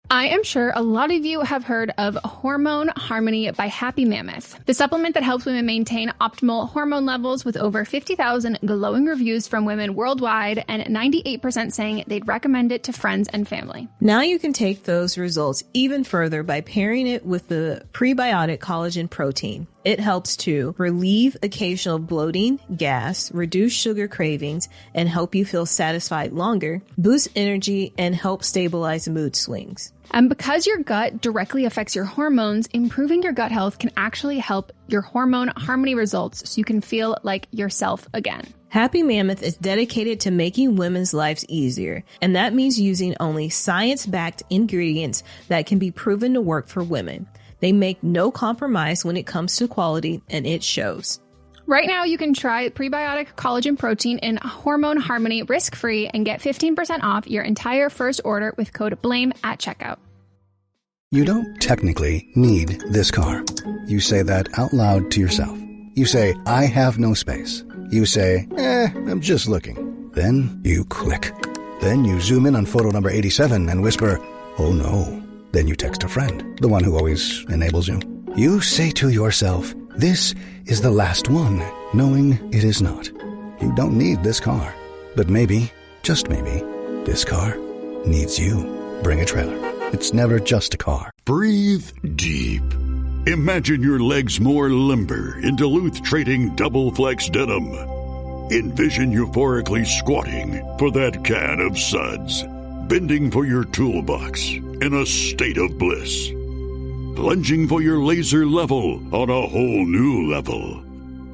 I am sure a lot of you have heard of Hormone Harmony by Happy Mammoth, the supplement that helps women maintain optimal hormone levels, with over 50,000 glowing reviews from women worldwide and 98% saying they'd recommend it to friends and family. Now you can take those results even further by pairing it with the prebiotic collagen protein. It helps to relieve occasional bloating, gas, reduce sugar cravings, and help you feel satisfied longer, boost energy, and help stabilize mood swings. And because your gut directly affects your hormones, improving your gut health can actually help your hormone harmony results so you can feel like yourself again. Happy Mammoth is dedicated to making women's lives easier, and that means using only science-backed ingredients that can be proven to work for women. They make no compromise when it comes to quality, and it shows. Right now, you can try prebiotic collagen protein in Hormone Harmony risk-free and get 15% off your entire first order with code BLAME at checkout. You don't technically need this car. You say that out loud to yourself. You say, I have no space. You say, I'm just looking. Then you click. Then you zoom in on photo number 87 and whisper, oh no. Then you text a friend, the one who always enables you. You say to yourself, this is the last one, knowing it is not. You don't need this car. But maybe, just maybe, this car needs you. Bring a trailer. It's never just a car. Breathe deep. Imagine your legs more limber in Duluth Trading Double Flex Denim. Envision euphorically squatting for that can of suds, bending for your toolbox in a state of bliss, lunging for your laser level on a whole new level.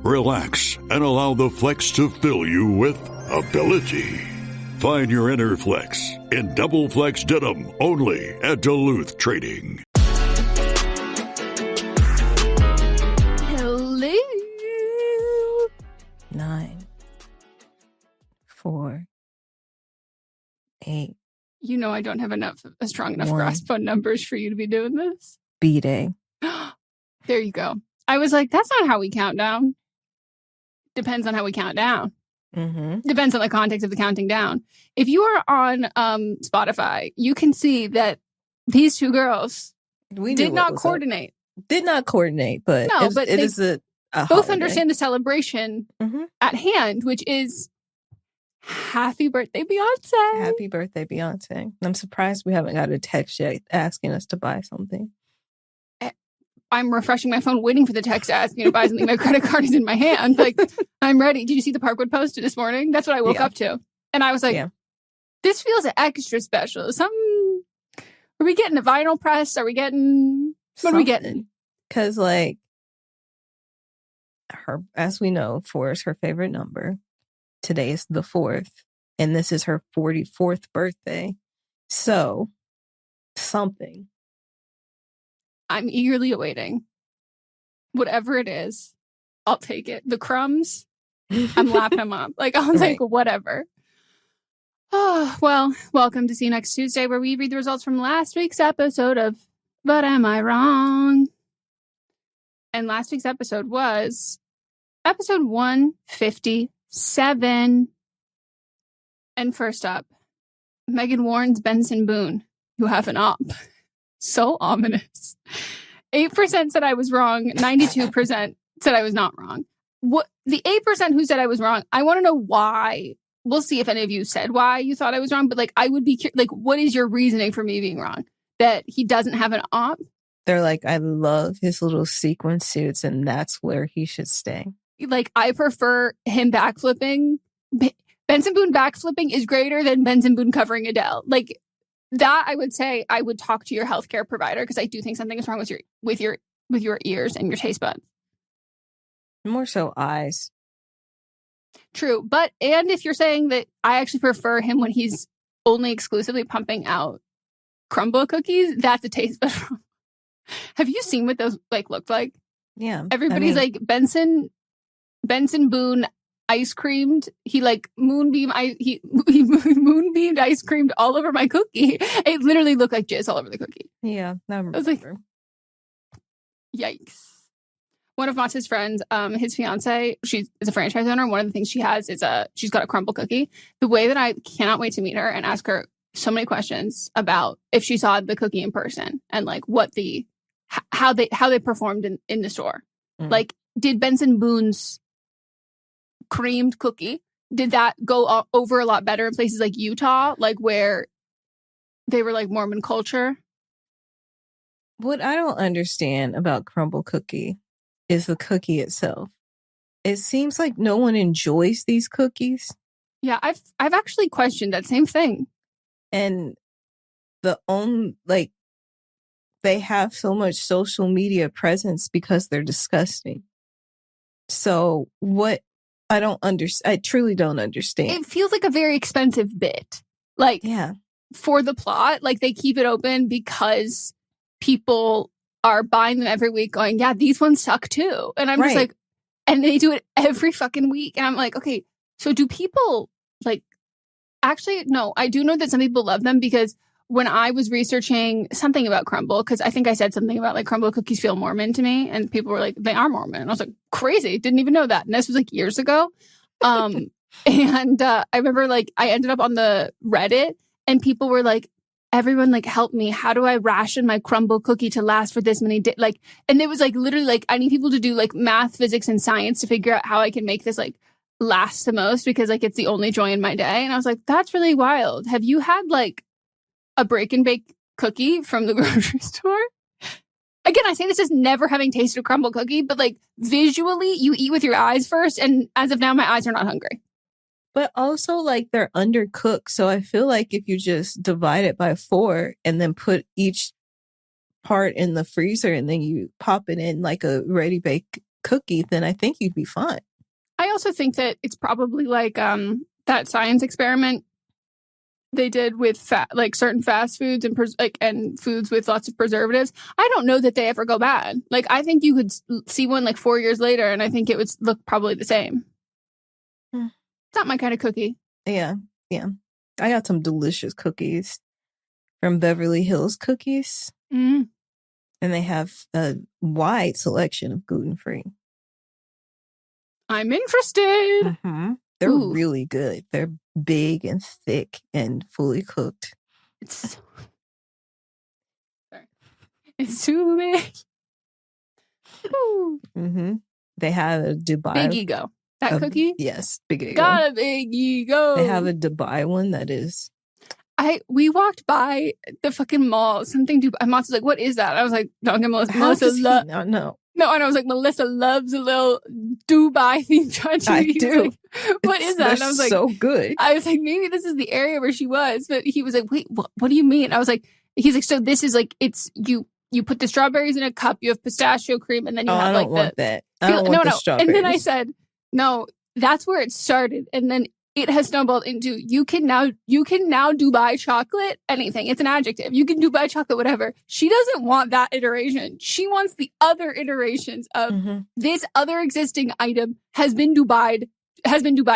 Relax and allow the flex to fill you with ability. Find your inner flex in Double Flex Denim only at Duluth Trading. Hello. 9, 4, 8. You know I don't have a strong enough 1. grasp on numbers for you to be doing this. B-Day. There you go. I was like, that's not how we count down. Depends on how we count down. Mm-hmm. Depends on the context of the counting down. If you are on Spotify, you can see that these two girls did not coordinate. Did not coordinate, but no, but it is a both holiday. understand the celebration at hand, which is happy birthday, Beyonce. Happy birthday, Beyonce. I'm surprised we haven't got a text yet asking us to buy something. I'm refreshing my phone, waiting for the text to ask me to buy something. My credit card is in my hand. Like, I'm ready. Did you see the Parkwood post this morning? That's what I woke up to. And I was like, this feels extra special. Are we getting a vinyl press? Are we getting, what are we getting? Because, like, as we know, 4 is her favorite number. Today is the 4th, and this is her 44th birthday. So, something. I'm eagerly awaiting. Whatever it is, I'll take it. The crumbs, I'm lapping them up. Like, I'll take whatever. Oh, well, welcome to See You Next Tuesday, where we read the results from last week's episode of But Am I Wrong? And last week's episode was episode 157. And first up, Meghan warns Benson Boone, who have an op. So ominous. 8% said I was wrong. 92% said I was not wrong. What the 8% who said I was wrong, I want to know why. We'll see if any of you said why you thought I was wrong. But like, I would be like, what is your reasoning for me being wrong? That he doesn't have an op? They're like, I love his little sequin suits, and that's where he should stay. Like, I prefer him backflipping. Benson Boone backflipping is greater than Benson Boone covering Adele. Like, that, I would say, I would talk to your healthcare provider, because I do think something is wrong with your ears and your taste buds. More so eyes. True, but and if you're saying that, I actually prefer him when he's only exclusively pumping out crumble cookies, that's a taste bud. Have you seen what those like looked like? Yeah, everybody's like Benson Boone ice creamed. He like moonbeamed ice creamed all over my cookie. It literally looked like jizz all over the cookie. Yeah, I remember. I was like, yikes. One of Matt's friends, his fiance, is a franchise owner. One of the things she has is she's got a crumble cookie. The way that I cannot wait to meet her and ask her so many questions about if she saw the cookie in person and like how they performed in the store. Like, did Benson Boone's creamed cookie, did that go over a lot better in places like Utah, like where they were like Mormon culture? What I don't understand about crumble cookie is the cookie itself. It seems like no one enjoys these cookies. Yeah, I've actually questioned that same thing. And they have so much social media presence because they're disgusting. So what I truly don't understand. It feels like a very expensive bit. Like, yeah, for the plot, like they keep it open because people are buying them every week going, yeah, these ones suck too. And I'm just like, and they do it every fucking week. And I'm like, okay, so do people like, actually, no, I do know that some people love them because when I was researching something about crumble, because I think I said something about like crumble cookies feel Mormon to me, and people were like, they are Mormon. And I was like, crazy, didn't even know that. And this was like years ago. And I remember like I ended up on the Reddit and people were like, everyone like help me. How do I ration my crumble cookie to last for this many days? Like, and it was like literally like I need people to do like math, physics, and science to figure out how I can make this like last the most because like it's the only joy in my day. And I was like, that's really wild. Have you had like a break and bake cookie from the grocery store? Again, I say this as never having tasted a crumble cookie, but like visually you eat with your eyes first. And as of now, my eyes are not hungry. But also like they're undercooked. So I feel like if you just divide it by 4 and then put each part in the freezer and then you pop it in like a ready baked cookie, then I think you'd be fine. I also think that it's probably like that science experiment they did with like certain fast foods and foods with lots of preservatives. I don't know that they ever go bad. Like I think you could see one like 4 years later, and I think it would look probably the same. It's not my kind of cookie. Yeah. I got some delicious cookies from Beverly Hills Cookies, and they have a wide selection of gluten-free. I'm interested. They're really good. They're big and thick and fully cooked. It's too big. They have a Dubai. Big ego. That cookie? Yes, big ego. Got a big ego. They have a Dubai one that is. We walked by the fucking mall. Something Dubai. Mott's like, what is that? I was like, don't get Melissa. Melissa not know. No, and I was like, Melissa loves a little Dubai themed country. I do. Like, what is that? And I was like, so good. I was like, maybe this is the area where she was. But he was like, wait, what do you mean? I was like, he's like, so this is like, it's you put the strawberries in a cup, you have pistachio cream, and then you have I don't want that. I don't want the strawberries. And then I said, no, that's where it started. And then it has snowballed into you can now Dubai chocolate anything. It's an adjective. You can Dubai chocolate whatever. She doesn't want that iteration. She wants the other iterations of this other existing item has been Dubai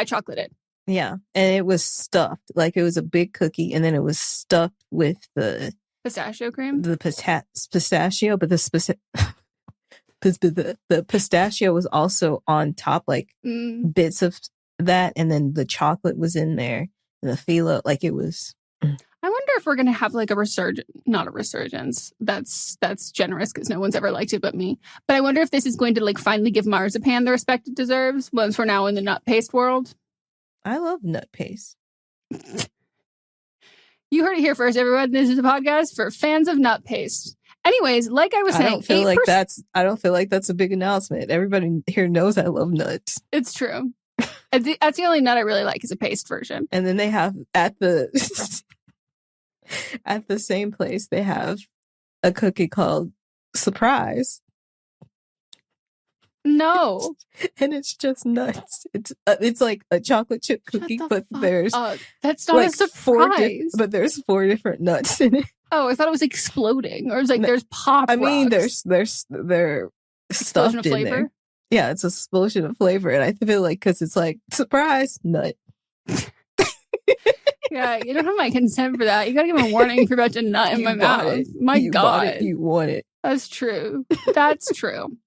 chocolated. Yeah, and it was stuffed like it was a big cookie, and then it was stuffed with the pistachio cream. The pistachio, but the pistachio was also on top, like bits of that, and then the chocolate was in there, and the phyllo, like it was. I wonder if we're gonna have like not a resurgence. That's generous because no one's ever liked it but me. But I wonder if this is going to like finally give marzipan the respect it deserves once we're now in the nut paste world. I love nut paste. You heard it here first, everyone. This is a podcast for fans of nut paste. Anyways, like I was saying, I don't feel like that's a big announcement. Everybody here knows I love nuts. It's true. That's the only nut I really like is a paste version. And then they have at the same place they have a cookie called Surprise. No. And it's just nuts. It's like a chocolate chip cookie, but there's that's not like a surprise. But there's 4 different nuts in it. Oh, I thought it was exploding, or it was like there's pop. I mean, rocks. they're stuffed in flavor. There. Yeah, it's an explosion of flavor, and I feel like because it's like surprise nut. Yeah, you don't have my consent for that. You gotta give me a warning if you're about to nut in my mouth. My God, you want it. That's true. That's true.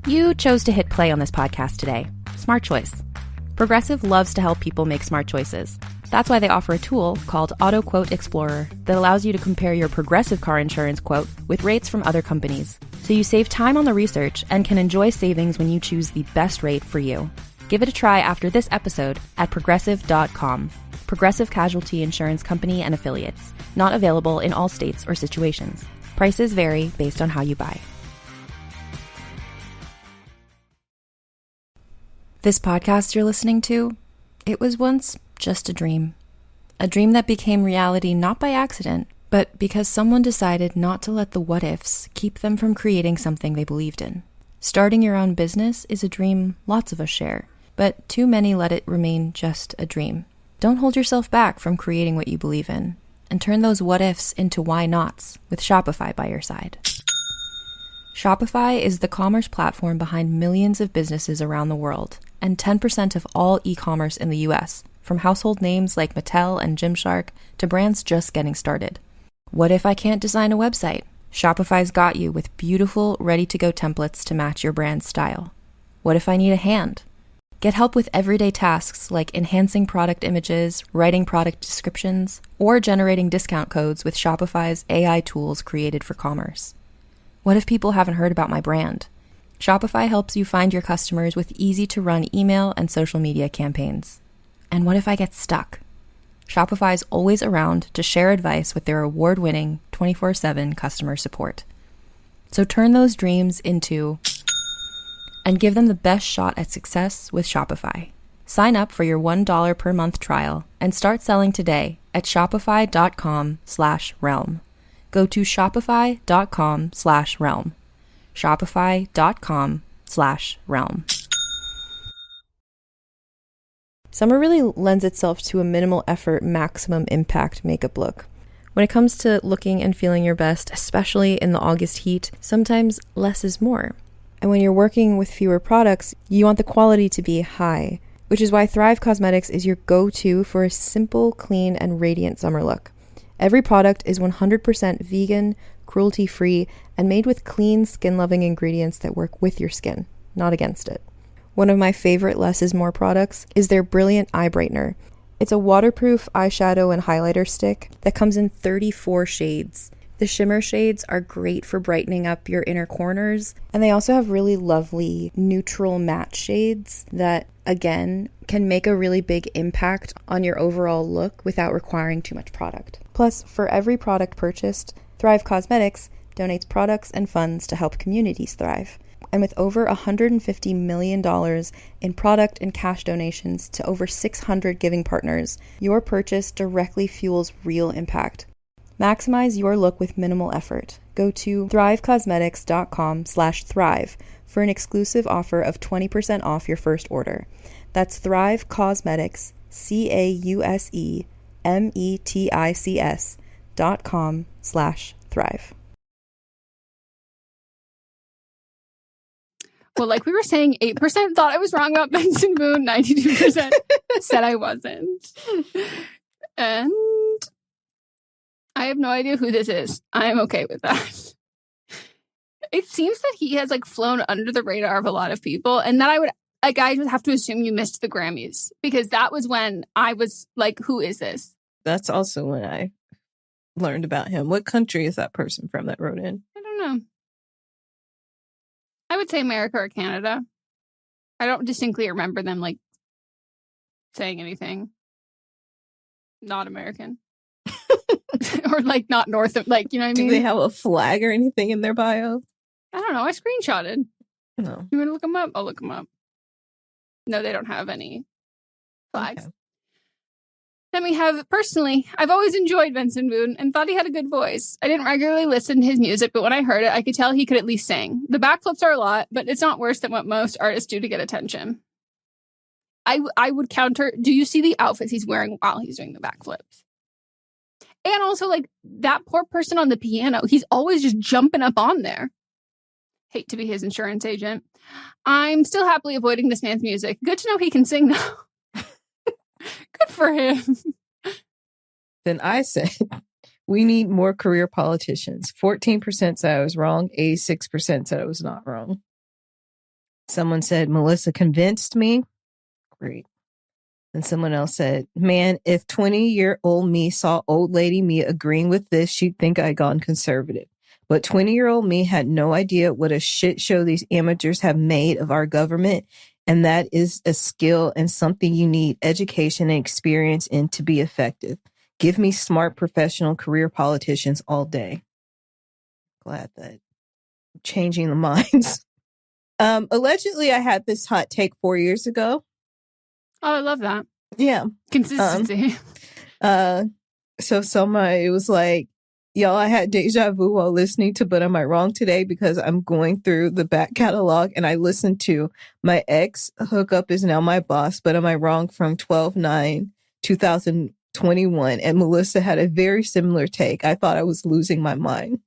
You chose to hit play on this podcast today. Smart choice. Progressive loves to help people make smart choices. That's why they offer a tool called Auto Quote Explorer that allows you to compare your Progressive car insurance quote with rates from other companies. So you save time on the research and can enjoy savings when you choose the best rate for you. Give it a try after this episode at progressive.com. Progressive Casualty Insurance Company and Affiliates. Not available in all states or situations. Prices vary based on how you buy. This podcast you're listening to, it was once just a dream. A dream that became reality not by accident, but because someone decided not to let the what-ifs keep them from creating something they believed in. Starting your own business is a dream lots of us share, but too many let it remain just a dream. Don't hold yourself back from creating what you believe in, and turn those what-ifs into why-nots with Shopify by your side. Shopify is the commerce platform behind millions of businesses around the world, and 10% of all e-commerce in the US, from household names like Mattel and Gymshark to brands just getting started. What if I can't design a website? Shopify's got you with beautiful, ready-to-go templates to match your brand's style. What if I need a hand? Get help with everyday tasks like enhancing product images, writing product descriptions, or generating discount codes with Shopify's AI tools created for commerce. What if people haven't heard about my brand? Shopify helps you find your customers with easy-to-run email and social media campaigns. And what if I get stuck? Shopify's always around to share advice with their award-winning 24/7 customer support. So turn those dreams into and give them the best shot at success with Shopify. Sign up for your $1 per month trial and start selling today at shopify.com/realm. Go to shopify.com/realm. Shopify.com/realm. Summer really lends itself to a minimal effort, maximum impact makeup look. When it comes to looking and feeling your best, especially in the August heat, sometimes less is more. And when you're working with fewer products, you want the quality to be high, which is why Thrive Causemetics is your go-to for a simple, clean, and radiant summer look. Every product is 100% vegan, cruelty-free, and made with clean, skin-loving ingredients that work with your skin, not against it. One of my favorite Less is More products is their Brilliant Eye Brightener. It's a waterproof eyeshadow and highlighter stick that comes in 34 shades. The shimmer shades are great for brightening up your inner corners, and they also have really lovely neutral matte shades that, again, can make a really big impact on your overall look without requiring too much product. Plus, for every product purchased, Thrive Causemetics donates products and funds to help communities thrive. And with over $150 million in product and cash donations to over 600 giving partners, your purchase directly fuels real impact. Maximize your look with minimal effort. Go to thrivecausemetics.com/thrive for an exclusive offer of 20% off your first order. That's Thrive Causemetics, CAUSEMETICS.com/thrive. Well, like we were saying, 8% thought I was wrong about Benson Boone, 92% said I wasn't. And I have no idea who this is. I'm okay with that. It seems that he has like flown under the radar of a lot of people, and that I would have to assume you missed the Grammys, because that was when I was like, who is this? That's also when I learned about him. What country is that person from that wrote in? I don't know. I would say America or Canada. I don't distinctly remember them like saying anything not American. Or like not North of, like, you know what I mean? Do they have a flag or anything in their bio? I don't know. I screenshotted. No. You want to look them up? I'll look them up. No, they don't have any flags. Okay. Then we have, personally, I've always enjoyed Benson Boone and thought he had a good voice. I didn't regularly listen to his music, but when I heard it, I could tell he could at least sing. The backflips are a lot, but it's not worse than what most artists do to get attention. I would counter, do you see the outfits he's wearing while he's doing the backflips? And also, like, that poor person on the piano, he's always just jumping up on there. Hate to be his insurance agent. I'm still happily avoiding this man's music. Good to know he can sing, though. Good for him. Then I said, we need more career politicians. 14% said I was wrong. 86% said I was not wrong. Someone said, Melissa convinced me. Great. And someone else said, man, if 20-year-old me saw old lady me agreeing with this, she'd think I'd gone conservative. But 20-year-old me had no idea what a shit show these amateurs have made of our government. And that is a skill and something you need education and experience in to be effective. Give me smart, professional, career politicians all day. Glad that I'm changing the minds. Allegedly, I had this hot take 4 years ago. Oh, I love that. Yeah. Consistency. So somebody was like, y'all, I had deja vu while listening to But Am I Wrong today because I'm going through the back catalog and I listened to My Ex Hookup Is Now My Boss, But Am I Wrong from 12/9/2021. And Melissa had a very similar take. I thought I was losing my mind.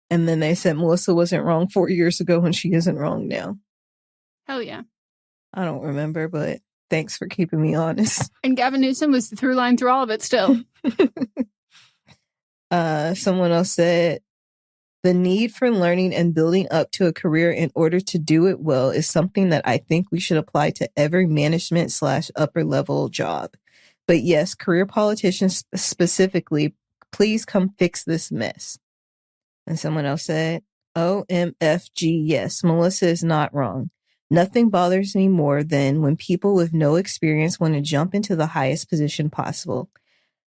And then they said Melissa wasn't wrong 4 years ago and she isn't wrong now. Hell yeah. I don't remember, but thanks for keeping me honest. And Gavin Newsom was the through line through all of it still. Someone else said, the need for learning and building up to a career in order to do it well is something that I think we should apply to every management/upper level job. But yes, career politicians specifically, please come fix this mess. And someone else said, OMFG, yes, Melissa is not wrong. Nothing bothers me more than when people with no experience want to jump into the highest position possible.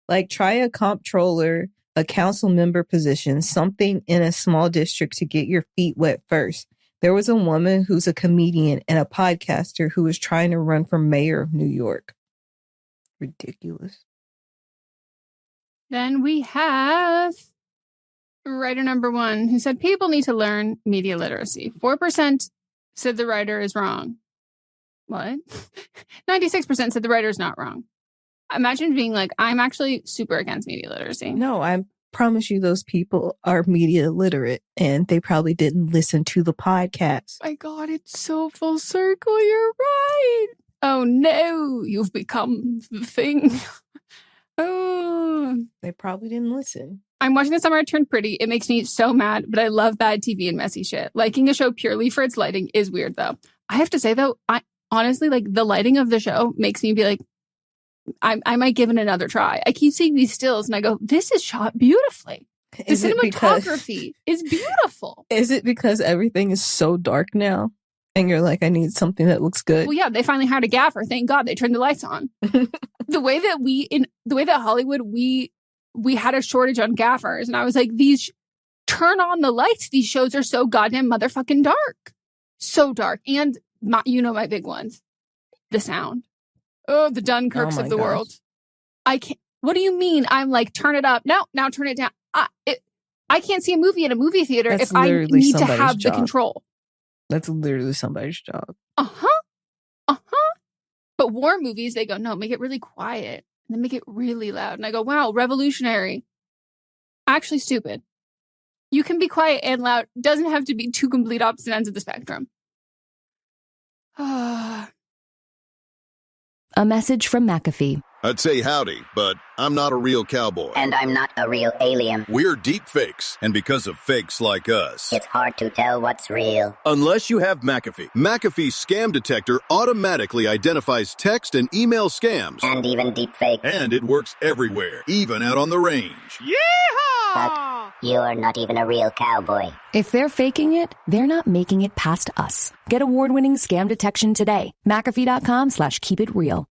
Like try a comptroller, a council member position, something in a small district to get your feet wet first. There was a woman who's a comedian and a podcaster who was trying to run for mayor of New York. Ridiculous. Then we have writer number 1 who said people need to learn media literacy. 4% said the writer is wrong. What? 96% said the writer is not wrong. Imagine being like, I'm actually super against media literacy. No, I promise you those people are media literate and they probably didn't listen to the podcast. My God, it's so full circle. You're right. Oh no, you've become the thing. Oh. They probably didn't listen. I'm watching The Summer I Turned Pretty. It makes me so mad, but I love bad TV and messy shit. Liking a show purely for its lighting is weird, though. I have to say, though, I honestly, like, the lighting of the show makes me be like, I might give it another try. I keep seeing these stills and I go, this is shot beautifully. The cinematography is beautiful. Is it because everything is so dark now? And you're like, I need something that looks good. Well, yeah, they finally hired a gaffer. Thank God they turned the lights on. the way that Hollywood, we had a shortage on gaffers. And I was like, turn on the lights. These shows are so goddamn motherfucking dark. So dark. And my big ones. The sound. Oh, the Dunkirks of the world. I can't. What do you mean? I'm like, turn it up. No, now turn it down. I can't see a movie in a movie theater if I need to have the control. That's literally somebody's job. But war movies, they go, no, make it really quiet. And then make it really loud. And I go, wow, revolutionary. Actually stupid. You can be quiet and loud. Doesn't have to be two complete opposite ends of the spectrum. A message from McAfee. I'd say howdy, but I'm not a real cowboy. And I'm not a real alien. We're deep fakes, and because of fakes like us, it's hard to tell what's real. Unless you have McAfee. McAfee's scam detector automatically identifies text and email scams. And even deep fakes. And it works everywhere, even out on the range. Yeehaw! But you're not even a real cowboy. If they're faking it, they're not making it past us. Get award-winning scam detection today. McAfee.com/keepitreal.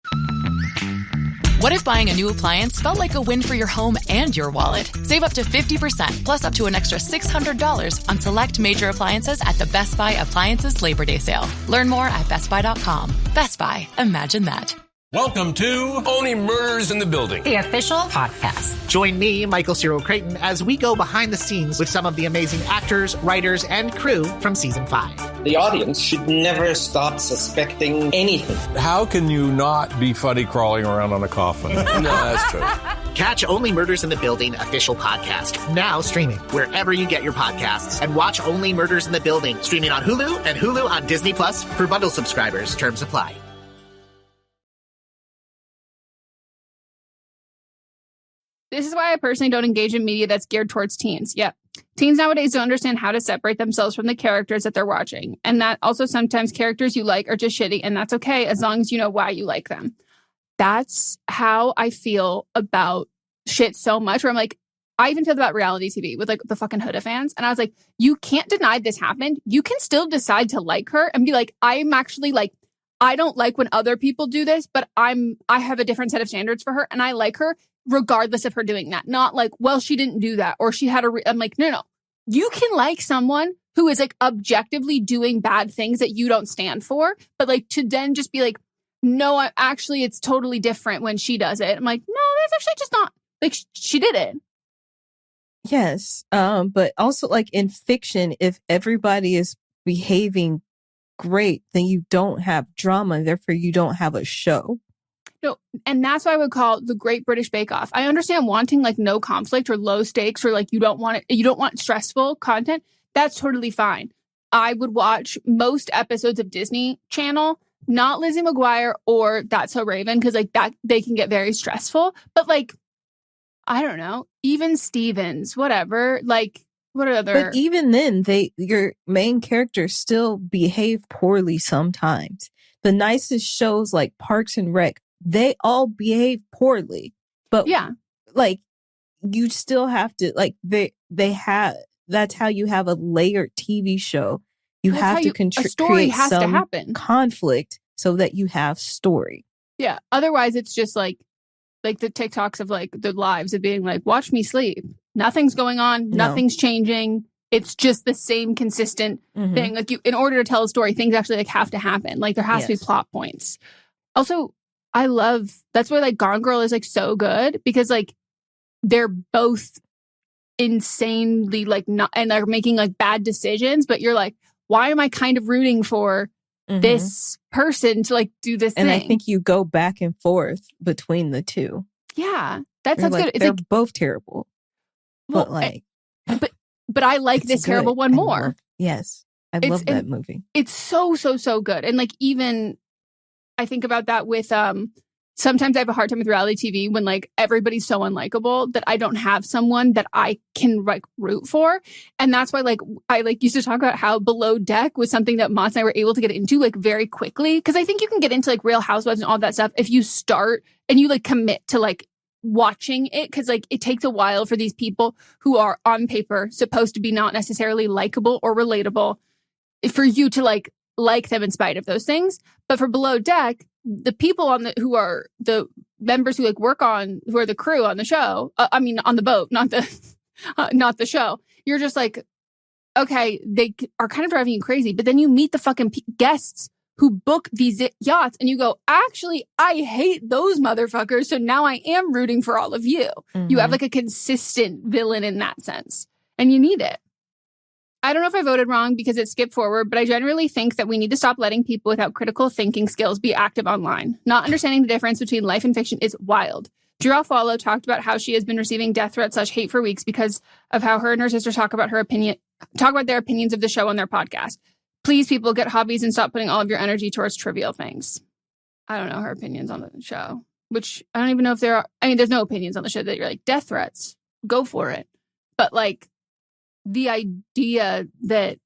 What if buying a new appliance felt like a win for your home and your wallet? Save up to 50%, plus up to an extra $600 on select major appliances at the Best Buy Appliances Labor Day sale. Learn more at bestbuy.com. Best Buy. Imagine that. Welcome to Only Murders in the Building, the official podcast. Join me, Michael Cyril Creighton, as we go behind the scenes with some of the amazing actors, writers, and crew from Season 5. The audience should never stop suspecting anything. How can you not be funny crawling around on a coffin? No, that's true. Catch Only Murders in the Building official podcast, now streaming wherever you get your podcasts. And watch Only Murders in the Building, streaming on Hulu and Hulu on Disney Plus for bundle subscribers. Terms apply. This is why I personally don't engage in media that's geared towards teens. Yeah. Teens nowadays don't understand how to separate themselves from the characters that they're watching. And that also sometimes characters you like are just shitty, and that's okay as long as you know why you like them. that's how I feel about shit so much, where I'm like, I even feel about reality TV with like the fucking Huda fans. And I was like, you can't deny this happened. You can still decide to like her and be like, I'm actually like, I don't like when other people do this, but I have a different set of standards for her and I like her regardless of her doing that. Not like, well, she didn't do that or she had I'm like, no. You can like someone who is like objectively doing bad things that you don't stand for, but like to then just be like, no, actually it's totally different when she does it. I'm like, no, that's actually just not like she did it. Yes. But also like in fiction, if everybody is behaving great, then you don't have drama, and therefore you don't have a show. No, and that's why I would call the Great British Bake Off. I understand wanting like no conflict or low stakes or like you don't want stressful content. That's totally fine. I would watch most episodes of Disney Channel, not Lizzie McGuire or That's So Raven, because like that they can get very stressful. But like, I don't know, even Stevens, whatever. Like, what other? But even then, your main characters still behave poorly sometimes. The nicest shows like Parks and Rec, they all behave poorly. But yeah, like you still have to like they have. That's how you have a layered TV show. You have to a story create has some to happen. Conflict so that you have story. Yeah. Otherwise, it's just like the TikToks of like the lives of being like, watch me sleep. Nothing's going on. No. Nothing's changing. It's just the same consistent thing. Like in order to tell a story, things actually like have to happen. Like there has to be plot points. Also, that's why like Gone Girl is like so good because like they're both insanely like not, and they're making like bad decisions, but you're like, why am I kind of rooting for this person to like do this and thing? I think you go back and forth between the two. Yeah, that sounds good. It's they're like both terrible, but like, but I like this good. terrible one more. I love that movie. It's so good, and like even I think about that with sometimes I have a hard time with reality TV when like everybody's so unlikable that I don't have someone that I can like root for. And that's why like I like used to talk about how Below Deck was something that Mott's and I were able to get into like very quickly. Cause I think you can get into like Real Housewives and all that stuff if you start and you like commit to like watching it. Cause like it takes a while for these people who are on paper supposed to be not necessarily likable or relatable for you to like them in spite of those things. But for Below Deck, the people who are the members who like work on, who are the crew on the show, on the boat, not the show. You're just like, okay, they are kind of driving you crazy. But then you meet the fucking guests who book these yachts and you go, actually, I hate those motherfuckers. So now I am rooting for all of you. You have like a consistent villain in that sense and you need it. I don't know if I voted wrong because it skipped forward, but I generally think that we need to stop letting people without critical thinking skills be active online. Not understanding the difference between life and fiction is wild. Drew Alfalo talked about how she has been receiving death threats / hate for weeks because of how her and her sister talk about their opinions of the show on their podcast. Please, people, get hobbies and stop putting all of your energy towards trivial things. I don't know her opinions on the show, which I don't even know if there are. I mean, there's no opinions on the show that you're like, death threats, go for it. But like, the idea that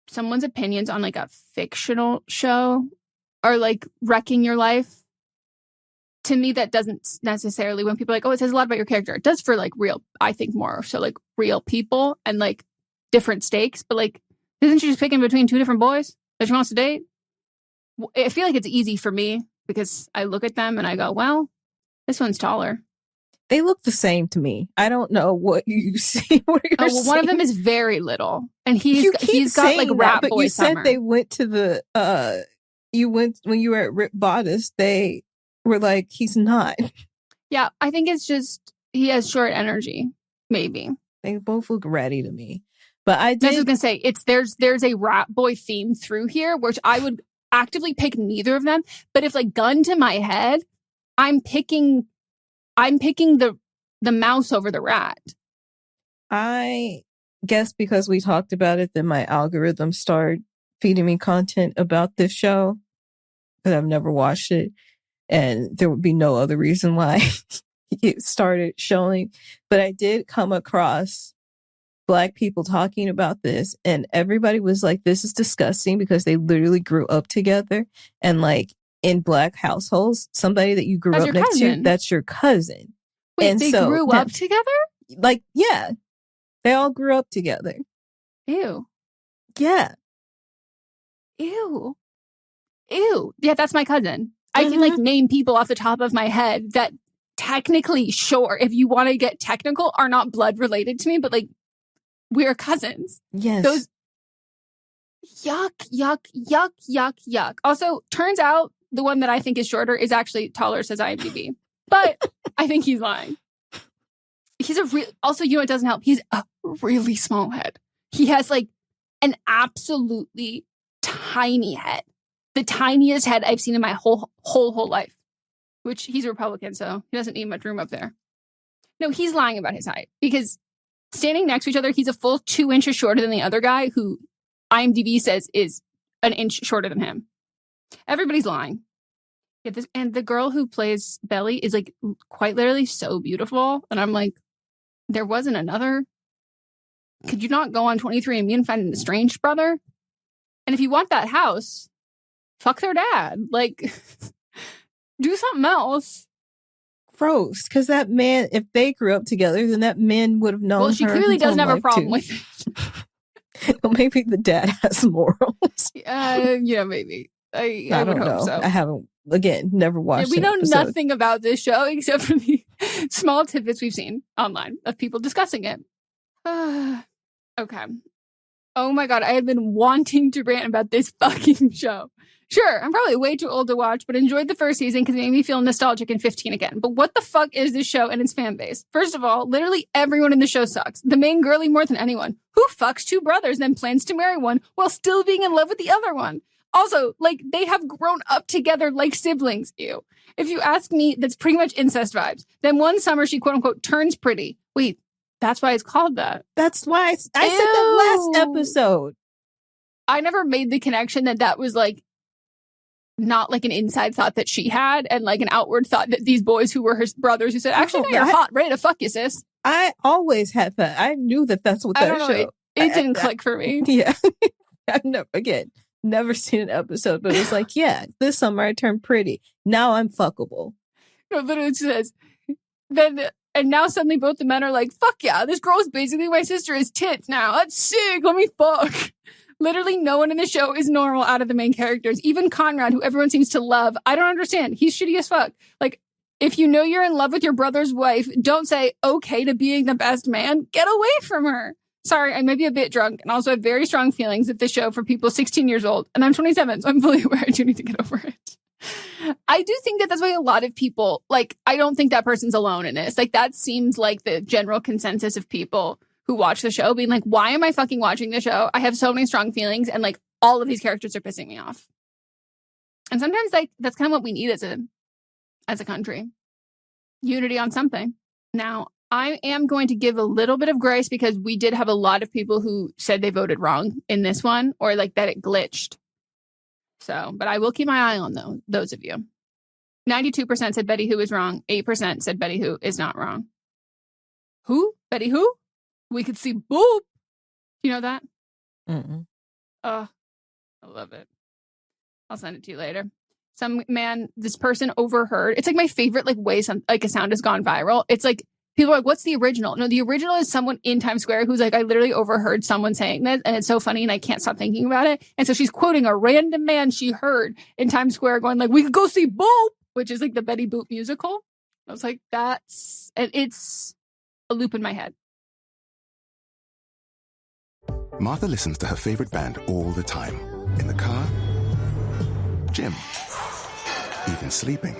someone's opinions on like a fictional show are like wrecking your life, to me, that doesn't necessarily, when people are like, oh, it says a lot about your character. It does for like real, I think more so like real people and like different stakes. But like, isn't she just picking between two different boys that she wants to date? I feel like it's easy for me because I look at them and I go, well, this one's taller. They look the same to me. I don't know what you see. Well, one of them is very little, and he's got like rat boy you summer. said they went to the you went when you were at Rip Bodice. They were like, he's not. Yeah, I think it's just he has short energy. Maybe they both look ratty to me. But I was gonna say there's a rat boy theme through here, which I would actively pick neither of them. But if like gun to my head, I'm picking the mouse over the rat. I guess because we talked about it, then my algorithm started feeding me content about this show because I've never watched it. And there would be no other reason why it started showing. But I did come across Black people talking about this and everybody was like, this is disgusting because they literally grew up together. And like, in Black households, somebody that you grew up next to, that's your cousin. Wait, and they grew up together? Like, yeah. They all grew up together. Ew. Yeah. Ew. Yeah, that's my cousin. I can like name people off the top of my head that technically, sure, if you want to get technical, are not blood related to me, but like we're cousins. Yes. Those yuck. Also, turns out the one that I think is shorter is actually taller, says IMDb. But I think he's lying. He's also, you know, it doesn't help. He's a really small head. He has like an absolutely tiny head. The tiniest head I've seen in my whole life. Which he's a Republican, so he doesn't need much room up there. No, he's lying about his height. Because standing next to each other, he's a full 2 inches shorter than the other guy, who IMDb says is an inch shorter than him. Everybody's lying. Yeah, and the girl who plays Belly is like quite literally so beautiful. And I'm like, there wasn't another. Could you not go on 23andMe and find an estranged brother? And if you want that house, fuck their dad. Like, do something else. Gross. Because that man, if they grew up together, then that man would have known. Well, she clearly doesn't have a problem with it. Well, maybe the dad has morals. Yeah, maybe. I would hope so. I haven't, again, never watched it. We know nothing about this show except for the small tidbits we've seen online of people discussing it. Okay. Oh my God, I have been wanting to rant about this fucking show. Sure, I'm probably way too old to watch, but enjoyed the first season because it made me feel nostalgic and 15 again. But what the fuck is this show and its fan base? First of all, literally everyone in the show sucks. The main girlie more than anyone. Who fucks two brothers then plans to marry one while still being in love with the other one? Also, like, they have grown up together like siblings. Ew. If you ask me, that's pretty much incest vibes. Then one summer she quote unquote turns pretty. Wait, that's why it's called that. That's why I said that last episode. I never made the connection that was like not like an inside thought that she had and like an outward thought that these boys who were her brothers who said, actually, no, you're hot, ready to fuck you, sis. I always had that. I knew that's what that show. It didn't click for me. Yeah. I've never seen an episode, but it's like, yeah, this summer I turned pretty. Now I'm fuckable. No, literally it says, and now suddenly both the men are like, fuck yeah, this girl is basically my sister's tits now. That's sick. Let me fuck. Literally no one in the show is normal out of the main characters. Even Conrad, who everyone seems to love. I don't understand. He's shitty as fuck. Like, if you know you're in love with your brother's wife, don't say okay to being the best man. Get away from her. Sorry, I may be a bit drunk and also have very strong feelings at this show for people 16 years old. And I'm 27, so I'm fully aware I do need to get over it. I do think that's why a lot of people, like, I don't think that person's alone in this. Like, that seems like the general consensus of people who watch the show being like, why am I fucking watching the show? I have so many strong feelings and like all of these characters are pissing me off. And sometimes like that's kind of what we need as a country. Unity on something. Now, I am going to give a little bit of grace because we did have a lot of people who said they voted wrong in this one or like that it glitched. So, but I will keep my eye on those of you. 92% said Betty Who is wrong. 8% said Betty Who is not wrong. Who? Betty Who? We could see boob. You know that? Mm-mm. Oh, I love it. I'll send it to you later. Some man, this person overheard. It's like my favorite like way like a sound has gone viral. It's like people are like, what's the original? No, the original is someone in Times Square who's like, I literally overheard someone saying this and it's so funny and I can't stop thinking about it. And so she's quoting a random man she heard in Times Square going like, we could go see Boop, which is like the Betty Boop musical. I was like, it's a loop in my head. Martha listens to her favorite band all the time. In the car, gym, even sleeping.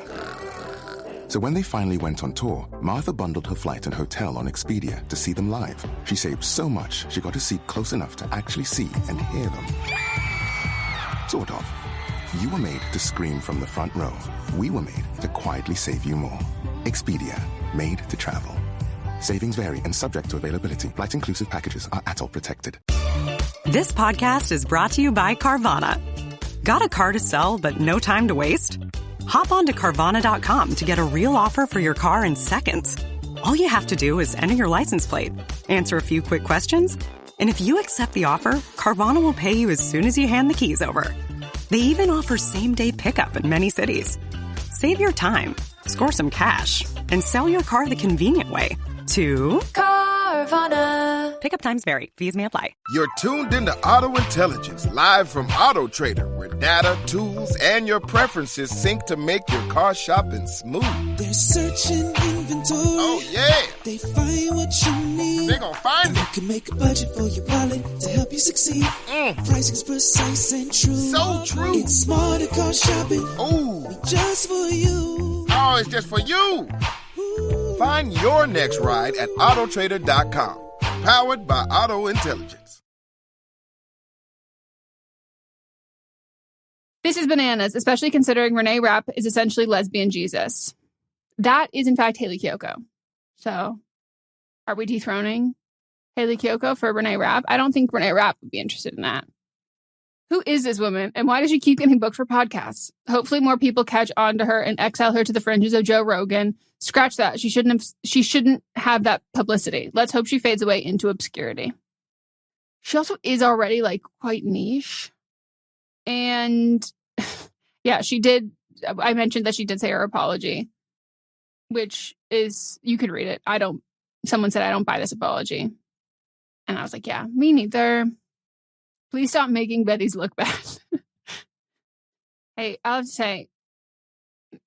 So when they finally went on tour, Martha bundled her flight and hotel on Expedia to see them live. She saved so much, she got a seat close enough to actually see and hear them. Sort of. You were made to scream from the front row. We were made to quietly save you more. Expedia, made to travel. Savings vary and subject to availability. Flight inclusive packages are ATOL protected. This podcast is brought to you by Carvana. Got a car to sell but no time to waste? Hop on to Carvana.com to get a real offer for your car in seconds. All you have to do is enter your license plate, answer a few quick questions, and if you accept the offer, Carvana will pay you as soon as you hand the keys over. They even offer same-day pickup in many cities. Save your time, score some cash, and sell your car the convenient way to Carvana. Pickup times vary. Fees may apply. You're tuned into Auto Intelligence, live from Auto Trader, where data, tools, and your preferences sync to make your car shopping smooth. They're searching inventory. Oh, yeah. They find what you need. They're gonna find it. You can make a budget for your wallet to help you succeed. Pricing's precise and true. So true. It's smarter car shopping. Ooh. Just for you. Oh, it's just for you. Find your next ride at autotrader.com. Powered by Auto Intelligence. This is bananas, especially considering Renee Rapp is essentially lesbian Jesus. That is, in fact, Haley Kiyoko. So, are we dethroning Haley Kiyoko for Renee Rapp? I don't think Renee Rapp would be interested in that. Who is this woman, and why does she keep getting booked for podcasts? Hopefully more people catch on to her and exile her to the fringes of Joe Rogan. Scratch that. She shouldn't have that publicity. Let's hope she fades away into obscurity. She also is already, like, quite niche. And, yeah, she did. I mentioned that she did say her apology, which is, you could read it. Someone said, I don't buy this apology. And I was like, yeah, me neither. Please stop making Betty's look bad. Hey, I'll have to say,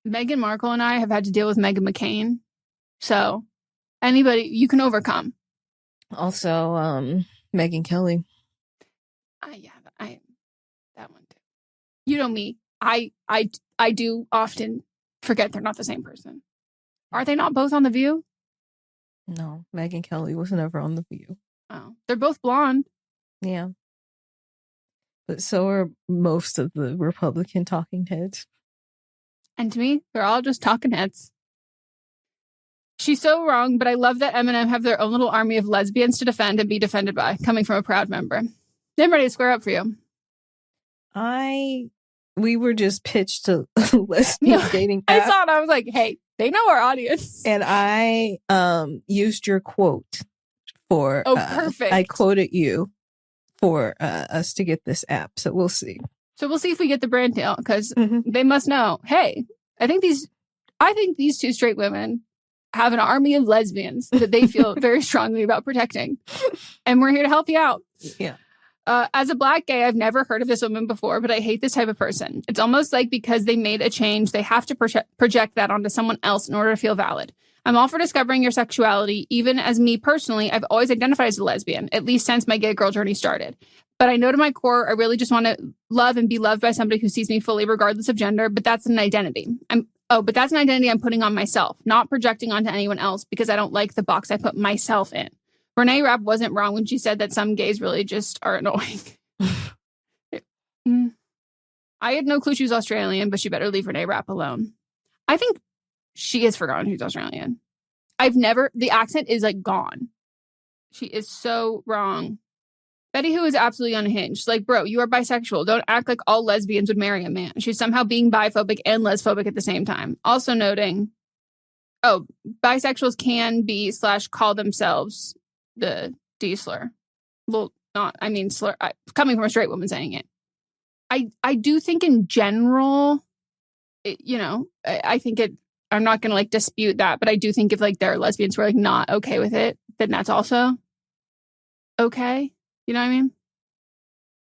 Meghan Markle and I have had to deal with Meghan McCain. So, anybody, you can overcome. Also, Megyn Kelly. That one too. You know me. I do often forget they're not the same person. Are they not both on The View? No, Megyn Kelly was never on The View. Oh, they're both blonde. Yeah. But so are most of the Republican talking heads. And to me, they're all just talking heads. She's so wrong, but I love that Eminem have their own little army of lesbians to defend and be defended by, coming from a proud member. I'm ready to square up for you. We were just pitched to lesbian dating app. I saw it. I was like, hey, they know our audience. And I used your quote for... Oh, perfect. I quoted you for us to get this app. So we'll see. So we'll see if we get the brand deal, because they must know, hey, I think these two straight women have an army of lesbians that they feel very strongly about protecting. And we're here to help you out. Yeah. As a Black gay, I've never heard of this woman before, but I hate this type of person. It's almost like because they made a change, they have to project that onto someone else in order to feel valid. I'm all for discovering your sexuality. Even as me personally, I've always identified as a lesbian, at least since my gay girl journey started. But I know to my core, I really just want to love and be loved by somebody who sees me fully regardless of gender. But that's an identity. But that's an identity I'm putting on myself, not projecting onto anyone else because I don't like the box I put myself in. Renee Rapp wasn't wrong when she said that some gays really just are annoying. I had no clue she was Australian, but she better leave Renee Rapp alone. I think she has forgotten she's Australian. The accent is like gone. She is so wrong. Betty Who is absolutely unhinged. Like, bro, you are bisexual. Don't act like all lesbians would marry a man. She's somehow being biphobic and lesbophobic at the same time. Also noting, bisexuals can be / call themselves the D slur. Well, slur. Coming from a straight woman saying it. I do think in general, I think it, I'm not going to like dispute that, but I do think if like there are lesbians who are like not okay with it, then that's also okay. You know what I mean?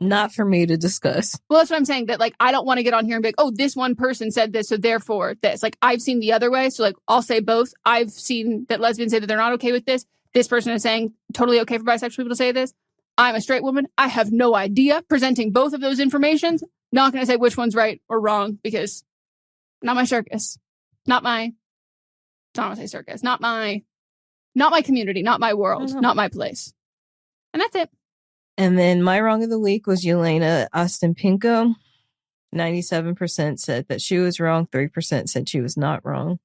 Not for me to discuss. Well, that's what I'm saying. That like, I don't want to get on here and be like, oh, this one person said this, so therefore this. Like, I've seen the other way. So like, I'll say both. I've seen that lesbians say that they're not okay with this. This person is saying totally okay for bisexual people to say this. I'm a straight woman. I have no idea. Presenting both of those informations. Not going to say which one's right or wrong because not my circus. Not my, I don't want to say circus. Not my community. Not my world. Not my place. And that's it. And then my wrong of the week was Yelena Ostapenko. 97% said that she was wrong. 3% said she was not wrong.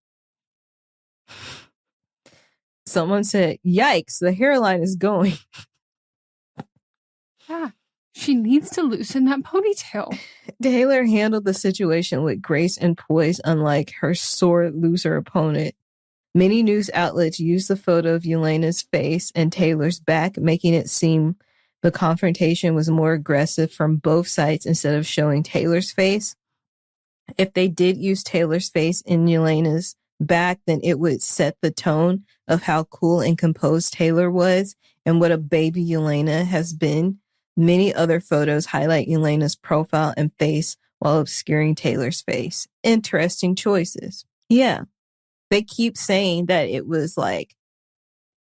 Someone said, yikes, the hairline is going. Yeah, she needs to loosen that ponytail. Taylor handled the situation with grace and poise, unlike her sore loser opponent. Many news outlets used the photo of Yelena's face and Taylor's back, making it seem The confrontation was more aggressive from both sides instead of showing Taylor's face. If they did use Taylor's face in Yelena's back, then it would set the tone of how cool and composed Taylor was and what a baby Yelena has been. Many other photos highlight Yelena's profile and face while obscuring Taylor's face. Interesting choices. Yeah. They keep saying that it was like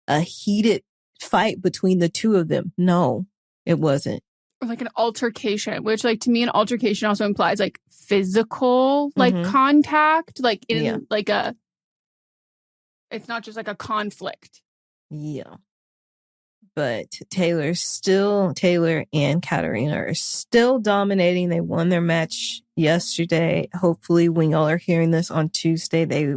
a heated fight between the two of them. No, it wasn't. Or like an altercation, which like to me an altercation also implies like physical like contact, like in like a, it's not just like a conflict. Yeah. But Taylor and Katarina are still dominating. They won their match yesterday. Hopefully when y'all are hearing this on Tuesday, they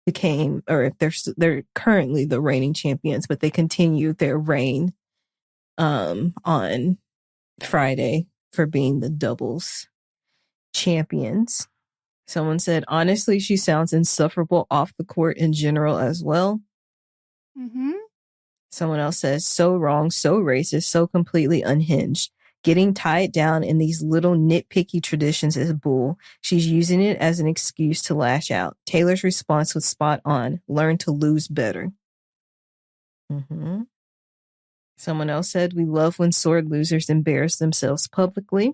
became, or if they're currently the reigning champions, but they continued their reign on Friday for being the doubles champions. Someone said, honestly, she sounds insufferable off the court in general as well. Mm-hmm. Someone else says, so wrong, so racist, so completely unhinged. Getting tied down in these little nitpicky traditions is bull. She's using it as an excuse to lash out. Taylor's response was spot on. Learn to lose better. Mm-hmm. Someone else said, we love when sore losers embarrass themselves publicly.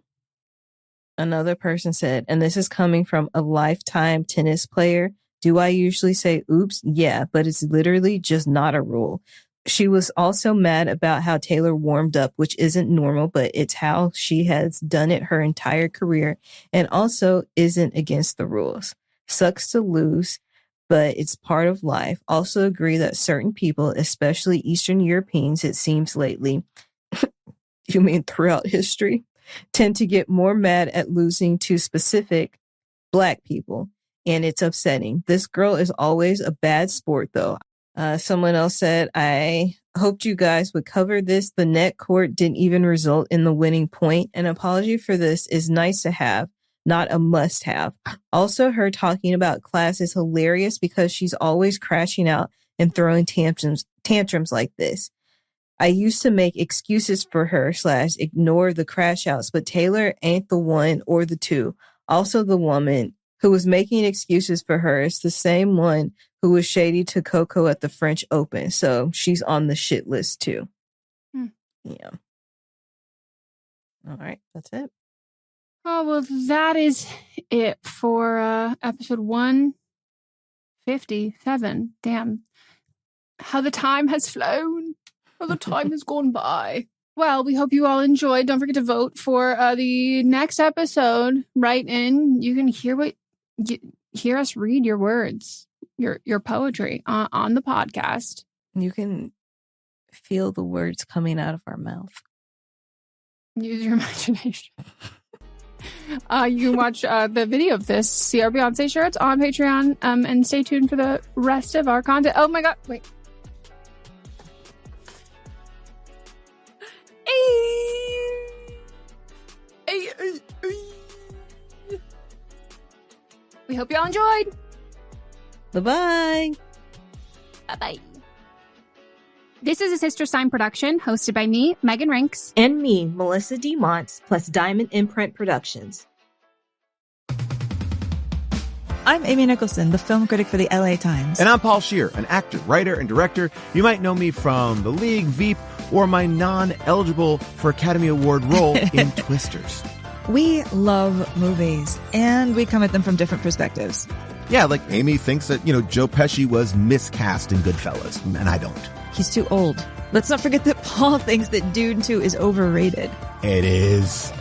Another person said, and this is coming from a lifetime tennis player, do I usually say oops? Yeah, but it's literally just not a rule. She was also mad about how Taylor warmed up, which isn't normal, but it's how she has done it her entire career and also isn't against the rules. Sucks to lose, but it's part of life. Also agree that certain people, especially Eastern Europeans, it seems lately, you mean throughout history, tend to get more mad at losing to specific Black people, and it's upsetting. This girl is always a bad sport, though. Someone else said, I hoped you guys would cover this. The net court didn't even result in the winning point. An apology for this is nice to have, not a must have. Also, her talking about class is hilarious because she's always crashing out and throwing tantrums like this. I used to make excuses for her / ignore the crash outs, but Taylor ain't the one or the two. Also, the woman who was making excuses for her is the same one who was shady to Coco at the French Open. So she's on the shit list too. Yeah. All right. That's it. Oh, well, that is it for episode 157. Damn. How the time has flown. How the time has gone by. Well, we hope you all enjoyed. Don't forget to vote for the next episode. Write in. You can hear us read your words, your poetry on the podcast. You can feel the words coming out of our mouth. Use your imagination. You can watch the video of this, see our Beyonce shirts on Patreon, and stay tuned for the rest of our content. Oh my God, wait. We hope you all enjoyed. Bye-bye. Bye-bye. This is a Sister Sign production hosted by me, Megan Rinks. And me, Melissa D. Montz, plus Diamond Imprint Productions. I'm Amy Nicholson, the film critic for the LA Times. And I'm Paul Scheer, an actor, writer, and director. You might know me from The League, Veep, or my non-eligible for Academy Award role in Twisters. We love movies, and we come at them from different perspectives. Yeah, like Amy thinks that, Joe Pesci was miscast in Goodfellas, and I don't. He's too old. Let's not forget that Paul thinks that Dune 2 is overrated. It is.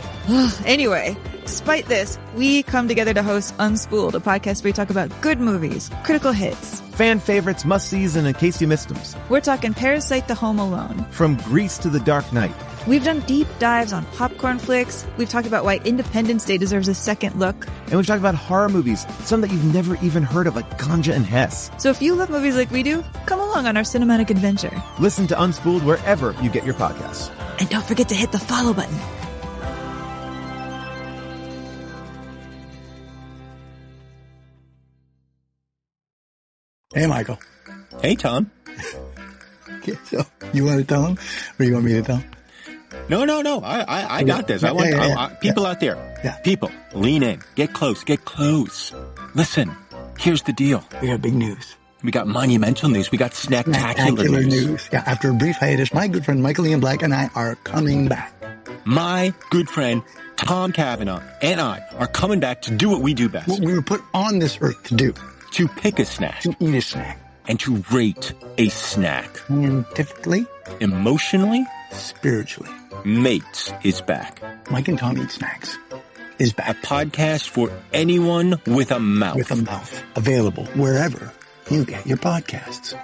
Anyway, despite this, we come together to host Unspooled, a podcast where we talk about good movies, critical hits, fan favorites, must-sees, and in case you missed them. We're talking Parasite to Home Alone. From Grease to The Dark Knight. We've done deep dives on popcorn flicks. We've talked about why Independence Day deserves a second look. And we've talked about horror movies, some that you've never even heard of, like Ganja and Hess. So if you love movies like we do, come along on our cinematic adventure. Listen to Unspooled wherever you get your podcasts. And don't forget to hit the follow button. Hey, Michael. Hey, Tom. Okay, so you want to tell him, or you want me to tell him? No. I got this. People out there. Yeah. People, lean in. Get close. Listen, here's the deal. We got big news. We got monumental news. We got snacktacular news. Yeah, after a brief hiatus, my good friend Michael Ian Black and I are coming back. My good friend Tom Cavanaugh and I are coming back to do what we do best. What we were put on this earth to do. To pick a snack. To eat a snack. And to rate a snack. Scientifically. Emotionally. Spiritually. Mates is back. Mike and Tom Eat Snacks is back. A podcast for anyone with a mouth. With a mouth. Available wherever you get your podcasts.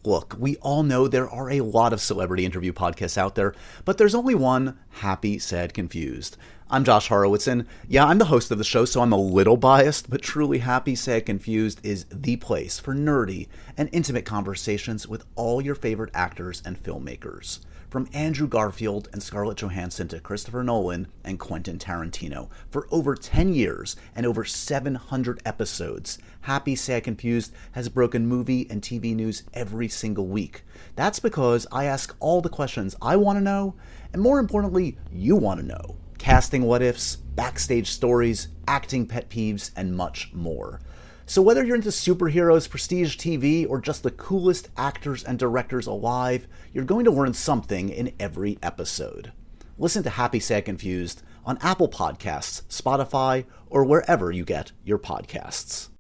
Look, we all know there are a lot of celebrity interview podcasts out there, but there's only one, Happy, Sad, Confused. I'm Josh Horowitz, and yeah, I'm the host of the show, so I'm a little biased, but truly Happy, Sad, Confused is the place for nerdy and intimate conversations with all your favorite actors and filmmakers. From Andrew Garfield and Scarlett Johansson to Christopher Nolan and Quentin Tarantino. For over 10 years and over 700 episodes, Happy, Sad, Confused has broken movie and TV news every single week. That's because I ask all the questions I want to know, and more importantly, you want to know. Casting what-ifs, backstage stories, acting pet peeves, and much more. So whether you're into superheroes, prestige TV, or just the coolest actors and directors alive, you're going to learn something in every episode. Listen to Happy, Sad, Confused on Apple Podcasts, Spotify, or wherever you get your podcasts.